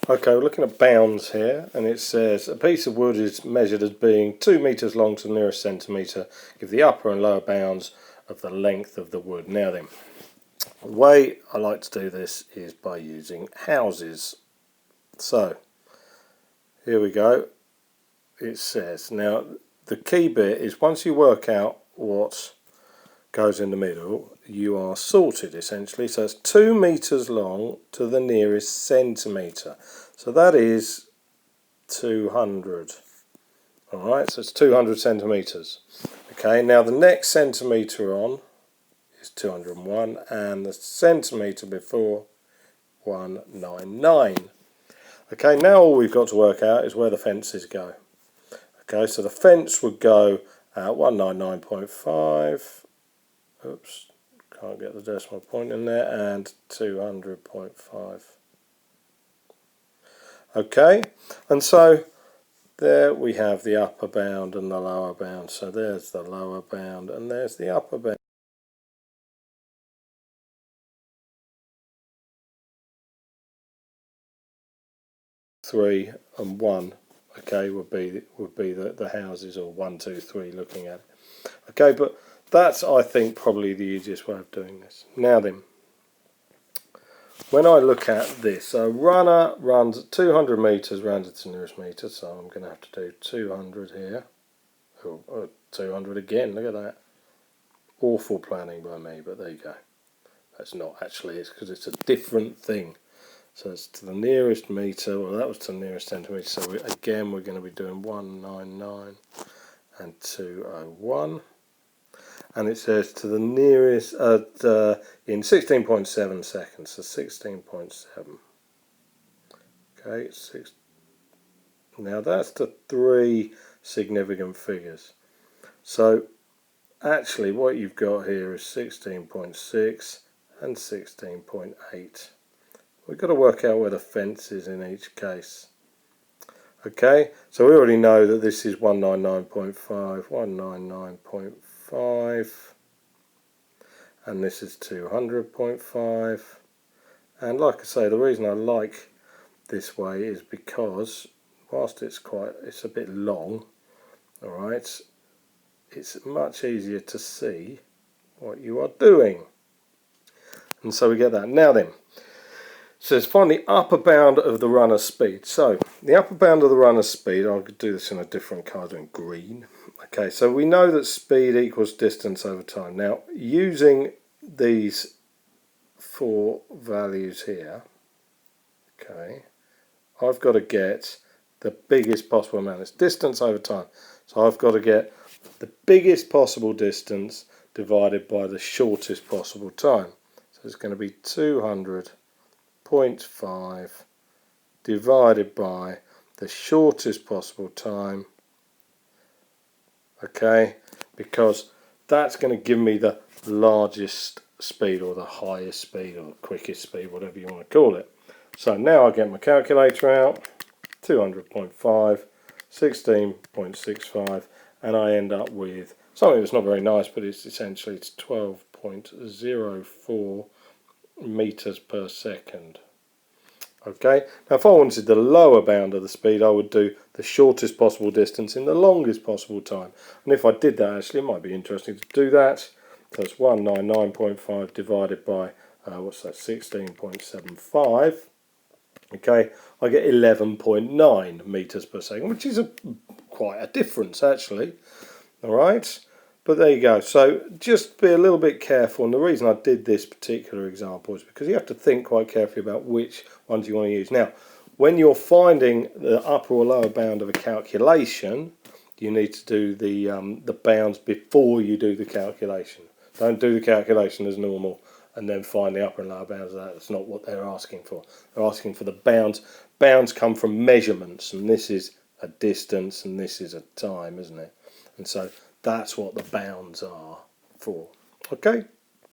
Okay, we're looking at bounds here, and it says a piece of wood is measured as being 2 metres long to the nearest centimetre. Give the upper and lower bounds of the length of the wood. Now then, the way I like to do this is by using houses. So, here we go. It says, now the key bit is once you work out what goes in the middle, you are sorted essentially. So it's 2 metres long to the nearest centimetre. So that is 200. Alright, so it's 200 centimetres. Okay, now the next centimetre on is 201 and the centimetre before 199. Okay, now all we've got to work out is where the fences go. Okay, so the fence would go at 199.5. Oops, can't get the decimal point in there, and 200.5. Okay, and so there we have the upper bound and the lower bound. So there's the lower bound and there's the upper bound. Three and one, okay, would be the houses, or 1, 2, 3 looking at it. Okay, but that's, I think, probably the easiest way of doing this. Now then, when I look at this, a runner runs 200 metres round to the nearest metre, so I'm going to have to do 200 here. Oh, 200 again, look at that. Awful planning by me, but there you go. That's not actually, it's because it's a different thing. So it's to the nearest metre, well that was to the nearest centimetre, so again we're going to be doing 199 and 201. And it says to the nearest in 16.7 seconds, so 16.7. Okay, now that's the 3 significant figures. So actually what you've got here is 16.6 and 16.8. We've got to work out where the fence is in each case. Okay, so we already know that this is 199.5, 199.5, and this is 200.5. And like I say, the reason I like this way is because whilst it's a bit long, alright, it's much easier to see what you are doing. And so we get that. Now then, so it's find the upper bound of the runner's speed. So the upper bound of the runner's speed, I'll do this in a different colour, in green. Okay, so we know that speed equals distance over time. Now using these 4 values here, okay, I've got to get the biggest possible amount. It's distance over time. So I've got to get the biggest possible distance divided by the shortest possible time. So it's going to be 200.5 divided by the shortest possible time, okay, because that's going to give me the largest speed, or the highest speed, or the quickest speed, whatever you want to call it. So now I get my calculator out, 200.5, 16.65, and I end up with something that's not very nice, but it's essentially 12.04 meters per second. Okay, now if I wanted the lower bound of the speed, I would do the shortest possible distance in the longest possible time. And if I did that, actually, it might be interesting to do that. So it's 199.5 divided by, what's that, 16.75. Okay, I get 11.9 meters per second, which is quite a difference, actually. All right. But there you go. So just be a little bit careful, and the reason I did this particular example is because you have to think quite carefully about which ones you want to use. Now, when you're finding the upper or lower bound of a calculation, you need to do the bounds before you do the calculation. Don't do the calculation as normal and then find the upper and lower bounds of that. That's not what they're asking for. They're asking for the bounds. Bounds come from measurements, and this is a distance and this is a time, isn't it? And so that's what the bounds are for. Okay.